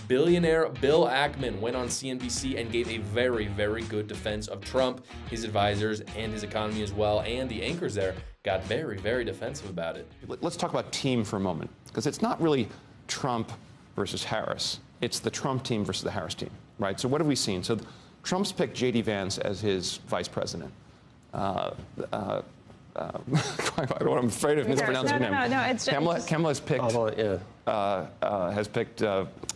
Billionaire Bill Ackman went on CNBC and gave a very, very good defense of Trump, his advisors, and his economy as well. And the anchors there got very, very defensive about it. Let's talk about team for a moment, because it's not really Trump versus Harris. It's the Trump team versus the Harris team, right? So what have we seen? So Trump's picked J.D. Vance as his vice president. I'm afraid of mispronouncing him. No, it's just... Kamala has picked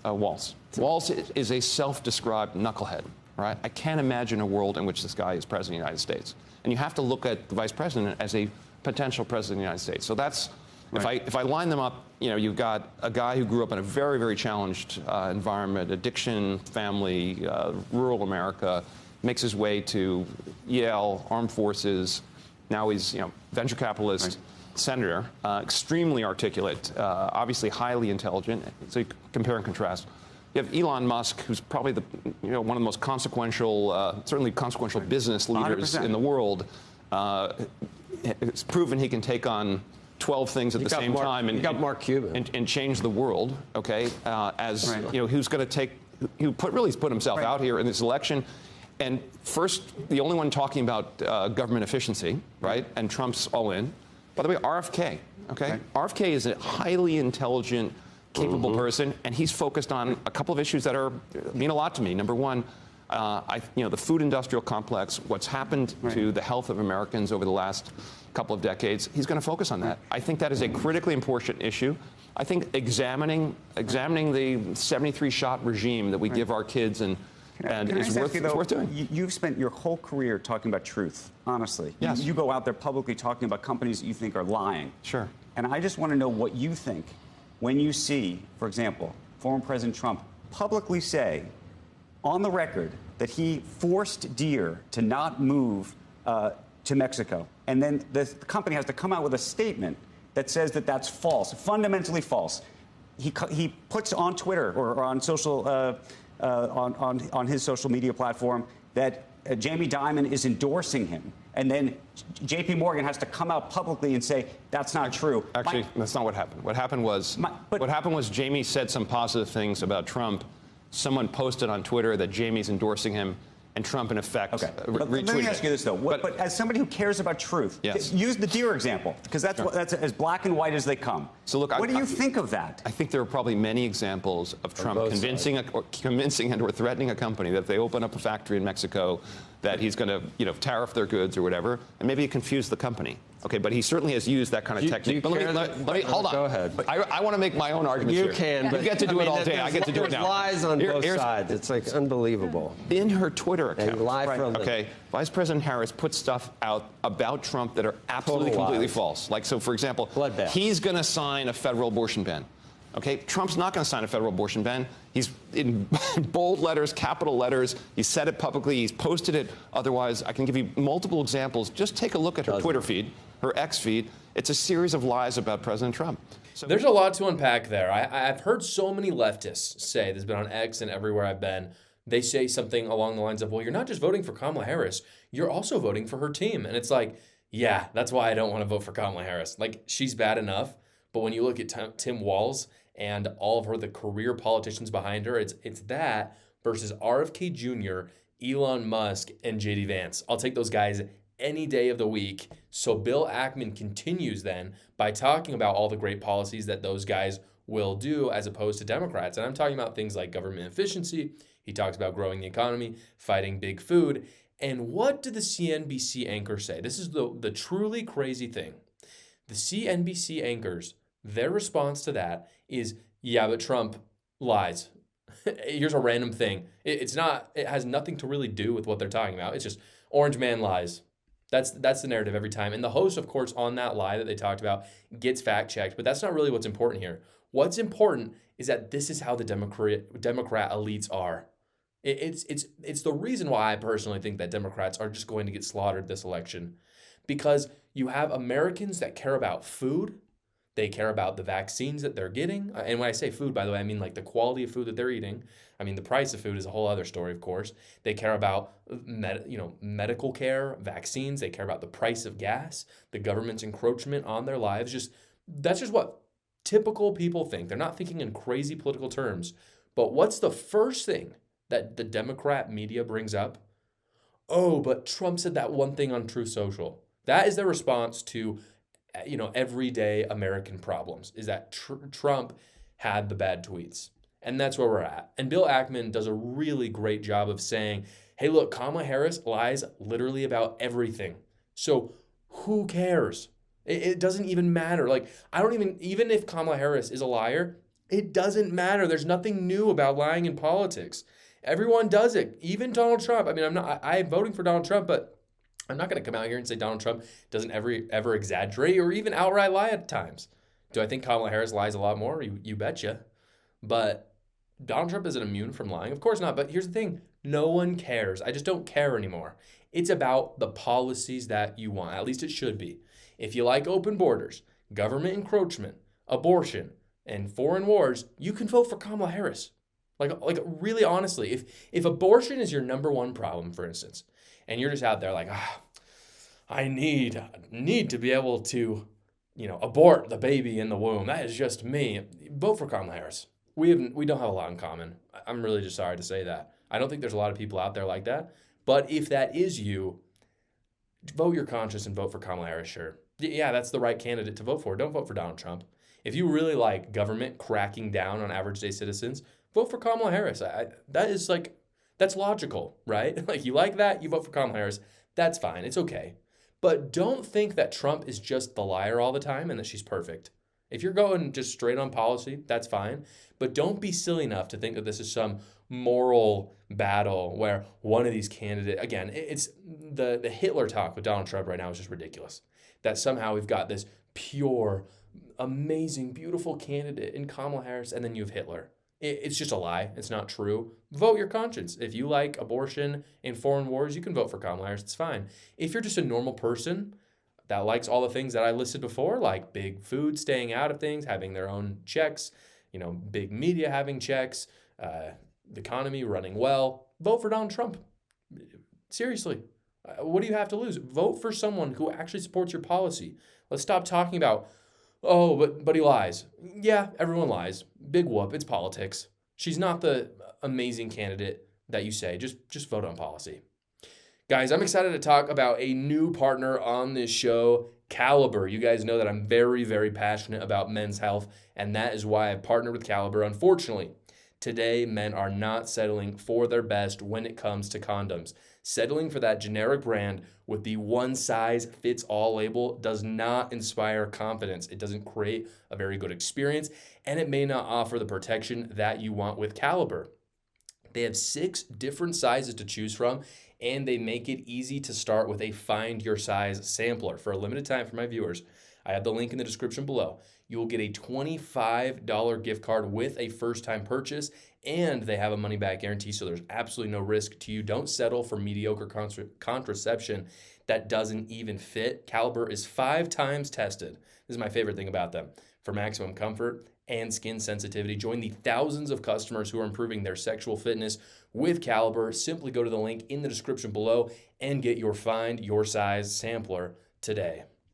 Walz. Walz is a self-described knucklehead, right? I can't imagine a world in which this guy is president of the United States. And you have to look at the vice president as a potential president of the United States. So that's, right. If I line them up, you've got a guy who grew up in a very, very challenged environment, addiction, family, rural America, makes his way to Yale, armed forces. Now he's, venture capitalist, senator, extremely articulate, obviously highly intelligent. So you compare and contrast. You have Elon Musk, who's probably one of the most consequential, certainly consequential business leaders 100%. In the world. It's proven he can take on 12 things at the same time and Mark Cuban and change the world. Okay, who's going to take? He's put himself out here in this election. And first, the only one talking about government efficiency, right? And Trump's all in. By the way, RFK, okay? Right. RFK is a highly intelligent, capable person, and he's focused on a couple of issues that mean a lot to me. Number one, the food industrial complex, what's happened to the health of Americans over the last couple of decades. He's going to focus on that. I think that is a critically important issue. I think examining the 73-shot regime that we give our kids it's worth doing. You've spent your whole career talking about truth, honestly. Yes. You go out there publicly talking about companies that you think are lying. Sure. And I just want to know what you think when you see, for example, former President Trump publicly say on the record that he forced Deere to not move to Mexico. And then the company has to come out with a statement that says that that's false, fundamentally false. He puts on Twitter or on social... on his social media platform that Jamie Dimon is endorsing him. And then J.P. Morgan has to come out publicly and say, that's not true. Actually, that's not what happened. What happened was Jamie said some positive things about Trump. Someone posted on Twitter that Jamie's endorsing him, and Trump, in effect, retweeted. Let me ask you this, though. But as somebody who cares about truth, use the Deere example, because that's as black and white as they come. So look, what do you think of that? I think there are probably many examples of Trump convincing and/or threatening a company that if they open up a factory in Mexico, that he's going to, tariff their goods or whatever, and maybe confuse the company. Okay, but he certainly has used that kind of technique. But let me hold on. Go ahead. I want to make my own arguments here. You can. You get to do it all day. I get to do it now. There's lies on both sides. It's like unbelievable. In her Twitter account. And lie from them. Vice President Harris put stuff out about Trump that are absolutely completely false. Like, so for example, he's going to sign a federal abortion ban. Okay, Trump's not going to sign a federal abortion ban. He's in bold letters, capital letters. He said it publicly. He's posted it. Otherwise, I can give you multiple examples. Just take a look at her Twitter feed, her X feed. It's a series of lies about President Trump. So there's a lot to unpack there. I've heard so many leftists say, this has been on X and everywhere I've been, they say something along the lines of, well, you're not just voting for Kamala Harris, you're also voting for her team. And it's like, yeah, that's why I don't want to vote for Kamala Harris. Like, she's bad enough. But when you look at Tim Walz and all of the career politicians behind her, it's that versus RFK Jr., Elon Musk, and J.D. Vance. I'll take those guys any day of the week. So Bill Ackman continues then by talking about all the great policies that those guys will do as opposed to Democrats. And I'm talking about things like government efficiency. He talks about growing the economy, fighting big food. And what did the CNBC anchor say? This is the truly crazy thing. The CNBC anchors, their response to that is, yeah, but Trump lies. Here's a random thing. It has nothing to really do with what they're talking about. It's just Orange Man lies. That's the narrative every time. And the host, of course, on that lie that they talked about gets fact checked, but that's not really what's important here. What's important is that this is how the Democrat elites are. It's the reason why I personally think that Democrats are just going to get slaughtered this election, because you have Americans that care about food. They care about the vaccines that they're getting. And when I say food, by the way, I mean like the quality of food that they're eating. I mean, the price of food is a whole other story, of course. They care about medical care, vaccines. They care about the price of gas, the government's encroachment on their lives. That's just what typical people think. They're not thinking in crazy political terms. But what's the first thing that the Democrat media brings up? Oh, but Trump said that one thing on Truth Social. That is their response to, everyday American problems, is that Trump had the bad tweets. And that's where we're at. And Bill Ackman does a really great job of saying, hey, look, Kamala Harris lies literally about everything. So who cares? It doesn't even matter. Like, even if Kamala Harris is a liar, it doesn't matter. There's nothing new about lying in politics. Everyone does it. Even Donald Trump. I mean, I'm voting for Donald Trump, but I'm not going to come out here and say Donald Trump doesn't ever exaggerate or even outright lie at times. Do I think Kamala Harris lies a lot more? You betcha. But Donald Trump isn't immune from lying. Of course not. But here's the thing. No one cares. I just don't care anymore. It's about the policies that you want. At least it should be. If you like open borders, government encroachment, abortion, and foreign wars, you can vote for Kamala Harris. Like really honestly, if abortion is your number one problem, for instance, and you're just out there like, I need to be able to, abort the baby in the womb. That is just me. Vote for Kamala Harris. We don't have a lot in common. I'm really just sorry to say that. I don't think there's a lot of people out there like that. But if that is you, vote your conscience and vote for Kamala Harris, sure. Yeah, that's the right candidate to vote for. Don't vote for Donald Trump. If you really like government cracking down on average day citizens, vote for Kamala Harris. That's logical, right? Like, you like that, you vote for Kamala Harris. That's fine. It's okay. But don't think that Trump is just the liar all the time and that she's perfect. If you're going just straight on policy, that's fine. But don't be silly enough to think that this is some moral battle where one of these candidates, again, it's the Hitler talk with Donald Trump right now is just ridiculous. That somehow we've got this pure, amazing, beautiful candidate in Kamala Harris, and then you have Hitler. It's just a lie. It's not true. Vote your conscience. If you like abortion and foreign wars, you can vote for Kamala Harris. It's fine. If you're just a normal person that likes all the things that I listed before, like big food, staying out of things, having their own checks, big media having checks, the economy running well, vote for Donald Trump. Seriously. What do you have to lose? Vote for someone who actually supports your policy. Let's stop talking about, oh, but he lies. Yeah, everyone lies. Big whoop. It's politics. She's not the amazing candidate that you say. Just vote on policy. Guys, I'm excited to talk about a new partner on this show, Caliber. You guys know that I'm very, very passionate about men's health, and that is why I partnered with Caliber. Unfortunately, today, men are not settling for their best when it comes to condoms. Settling for that generic brand with the one-size-fits-all label does not inspire confidence. It doesn't create a very good experience, and it may not offer the protection that you want with Caliber. They have 6 different sizes to choose from, and they make it easy to start with a Find Your Size sampler. For a limited time for my viewers, I have the link in the description below. You will get a $25 gift card with a first-time purchase, and they have a money-back guarantee, so there's absolutely no risk to you. Don't settle for mediocre contraception that doesn't even fit. Caliber is 5 times tested. This is my favorite thing about them. For maximum comfort and skin sensitivity, join the thousands of customers who are improving their sexual fitness with Caliber. Simply go to the link in the description below and get your Find Your Size sampler today.